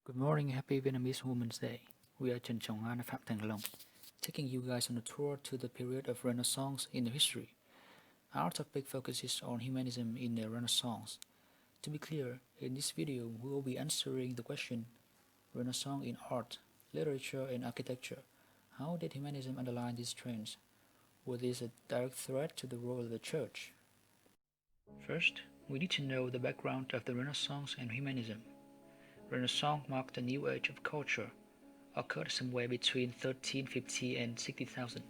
Good morning, happy Vietnamese Women's Day. We are Tran Trong and Pham Thanh, taking you guys on a tour to the period of Renaissance in history. Our topic focuses on humanism in the Renaissance. To be clear, in this video we will be answering the question, Renaissance in art, literature and architecture. How did humanism underline these trends? Was this a direct threat to the role of the church? First, we need to know the background of the Renaissance and humanism. Renaissance marked a new age of culture, occurred somewhere between 1350 and 60,000.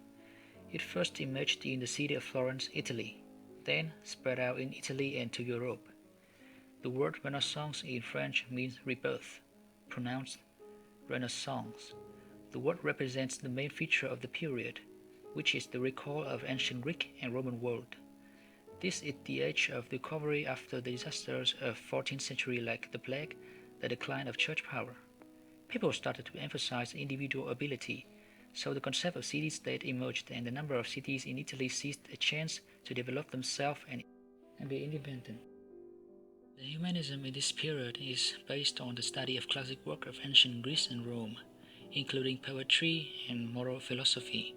It first emerged in the city of Florence, Italy, then spread out in Italy and to Europe. The word Renaissance in French means rebirth, pronounced Renaissance. The word represents the main feature of the period, which is the recall of ancient Greek and Roman world. This is the age of recovery after the disasters of 14th century like the plague, the decline of church power. People started to emphasize individual ability, so the concept of city-state emerged and the number of cities in Italy seized a chance to develop themselves and be independent. The humanism in this period is based on the study of classic work of ancient Greece and Rome, including poetry and moral philosophy.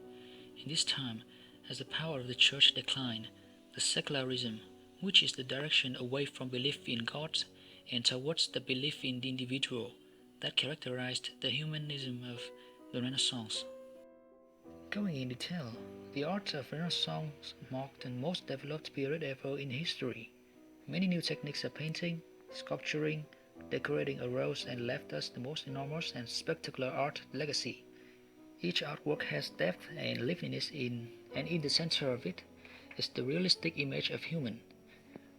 In this time, as the power of the church declined, the secularism, which is the direction away from belief in God and towards the belief in the individual, that characterized the humanism of the Renaissance. Going in detail, the art of Renaissance marked the most developed period ever in history. Many new techniques of painting, sculpturing, decorating arose and left us the most enormous and spectacular art legacy. Each artwork has depth and liveliness and in the center of it is the realistic image of human.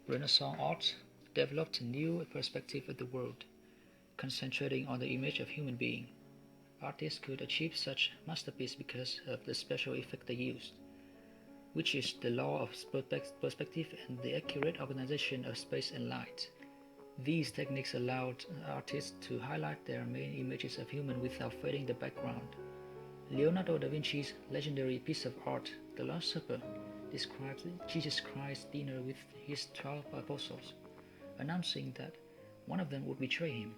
Renaissance art developed a new perspective of the world, concentrating on the image of human being. Artists could achieve such masterpieces because of the special effect they used, which is the law of perspective and the accurate organization of space and light. These techniques allowed artists to highlight their main images of human without fading the background. Leonardo da Vinci's legendary piece of art, The Last Supper, describes Jesus Christ's dinner with his 12 apostles, announcing that one of them would betray him.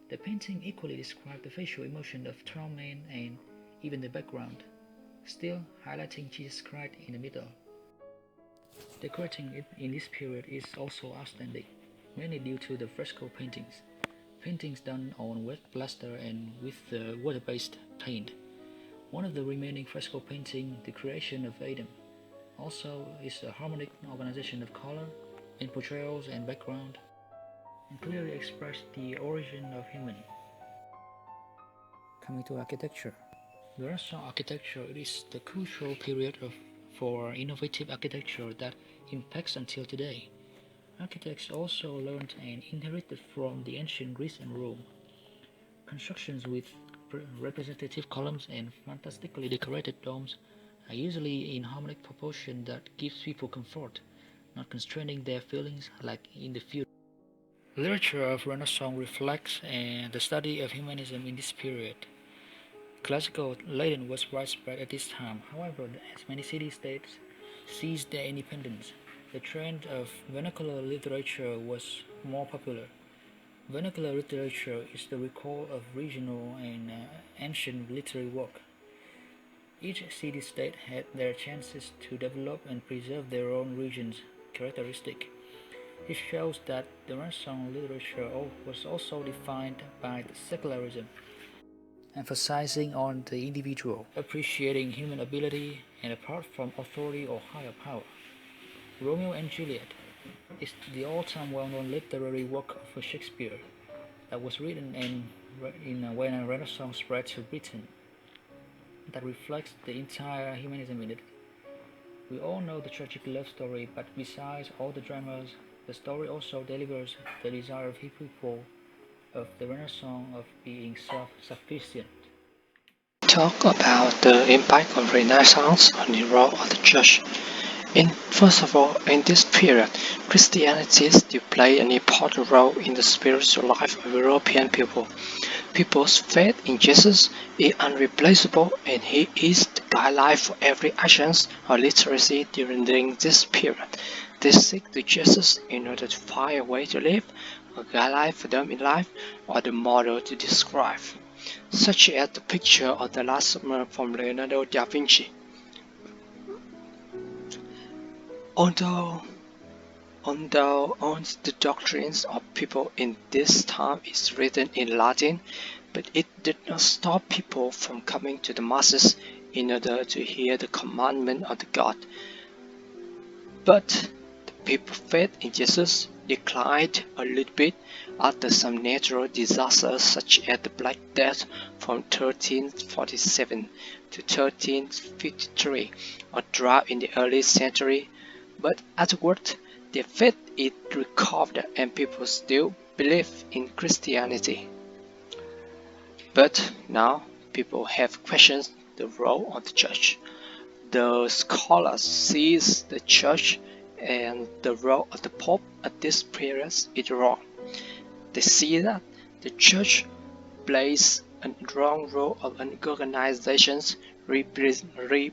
The painting equally described the facial emotion of 12 men and even the background, still highlighting Jesus Christ in the middle. Decorating it in this period is also outstanding, mainly due to the fresco paintings. Paintings done on wet plaster and with water-based paint. One of the remaining fresco painting, The Creation of Adam, also is a harmonic organization of color in portrayals and background, and clearly express the origin of human. Coming to architecture. The Renaissance architecture is the crucial period for innovative architecture that impacts until today. Architects also learned and inherited from the ancient Greece and Rome. Constructions with representative columns and fantastically decorated domes are usually in harmonic proportion that gives people comfort, not constraining their feelings like in the feudal. Literature of Renaissance reflects the study of humanism in this period. Classical Latin was widespread at this time, however, as many city-states seized their independence, the trend of vernacular literature was more popular. Vernacular literature is the recall of regional and ancient literary work. Each city-state had their chances to develop and preserve their own region's characteristic. It shows that the Renaissance literature was also defined by the secularism, emphasizing on the individual, appreciating human ability and apart from authority or higher power. Romeo and Juliet is the all-time well-known literary work of Shakespeare that was written when a Renaissance spread to Britain that reflects the entire humanism in it. We all know the tragic love story, but besides all the dramas, the story also delivers the desire of people of the Renaissance of being self-sufficient. Talk about the impact of Renaissance on the role of the church. First of all, in this period, Christianity still played an important role in the spiritual life of European people. People's faith in Jesus is unreplaceable, and He is the guideline for every actions or literacy during this period. They seek to Jesus in order to find a way to live a guideline for them in life, or the model to describe, such as the picture of the Last Supper from Leonardo da Vinci. Although the doctrines of people in this time is written in Latin, but it did not stop people from coming to the masses in order to hear the commandment of the God. But the people's faith in Jesus declined a little bit after some natural disasters such as the Black Death from 1347 to 1353, or drought in the early century. But afterward, their faith is recovered and people still believe in Christianity. But now people have questioned the role of the church. The scholars see the church and the role of the Pope at this period is wrong. They see that the church plays a wrong role of an organization representing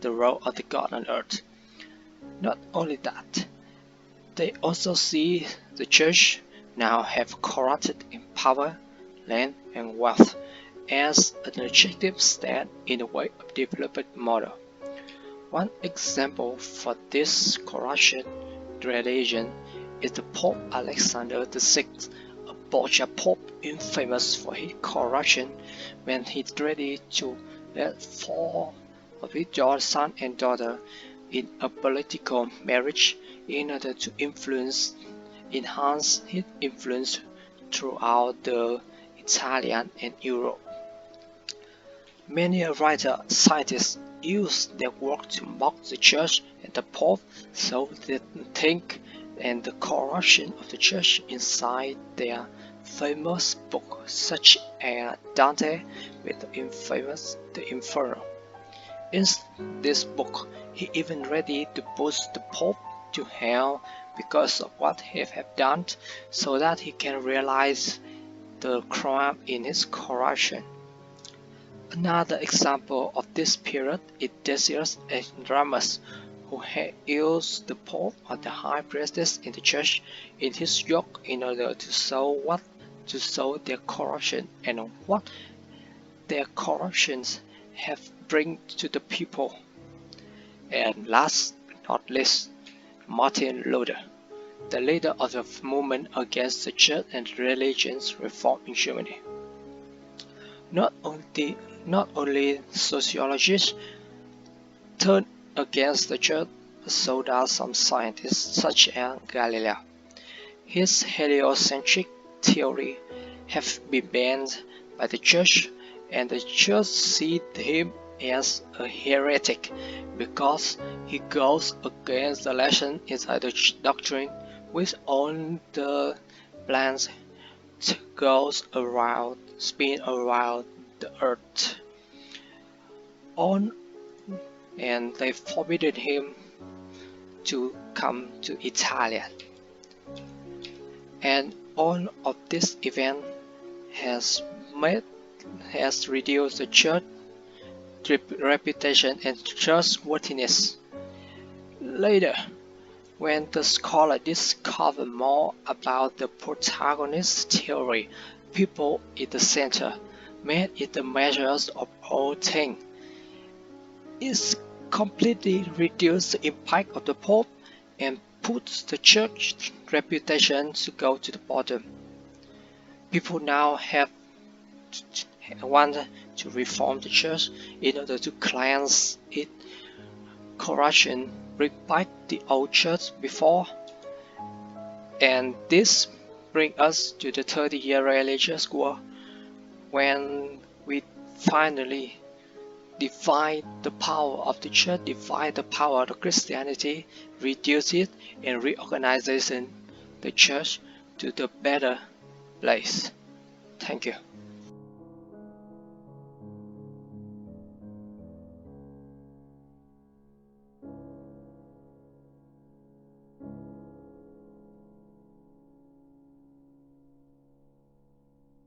the role of the God on earth. Not only that, they also see the church now have corrupted in power, land, and wealth as an objective stand in the way of development model. One example for this corruption religion is the Pope Alexander VI, a Borgia Pope infamous for his corruption when he tried to let 4 of his son and daughter in a political marriage in order to enhance his influence throughout the Italian and Europe. Many writers, scientists use their work to mock the church and the Pope, so they think and the corruption of the church inside their famous book, such as Dante with the infamous The Inferno. In this book, he even ready to put the Pope to hell because of what he have done, so that he can realize the crime in his corruption. Another example of this period is Decius and Ramus, who had used the Pope or the High Priestess in the church in his yoke in order to show their corruption and what their corruptions have bring to the people. And last but not least, Martin Luther, the leader of the movement against the church and religious reform in Germany. Not only sociologists turned against the church, but so does some scientists such as Galileo. His heliocentric theory have been banned by the church, and the church sees him as a heretic because he goes against the lesson inside the doctrine, which on the plans spin around the earth. And they forbidden him to come to Italy. And all of this event has reduced the church reputation and trustworthiness. Later, when the scholar discovered more about the protagonist theory, people in the center made it the measures of all things. It completely reduced the impact of the Pope and puts the church reputation to go to the bottom. People now want to reform the church in order to cleanse it. Corruption bring back the old church before, and this brings us to the 30-year religious war, when we finally divide the power of the church, divide the power of Christianity, reduce it, and reorganization the church to the better place. Thank you.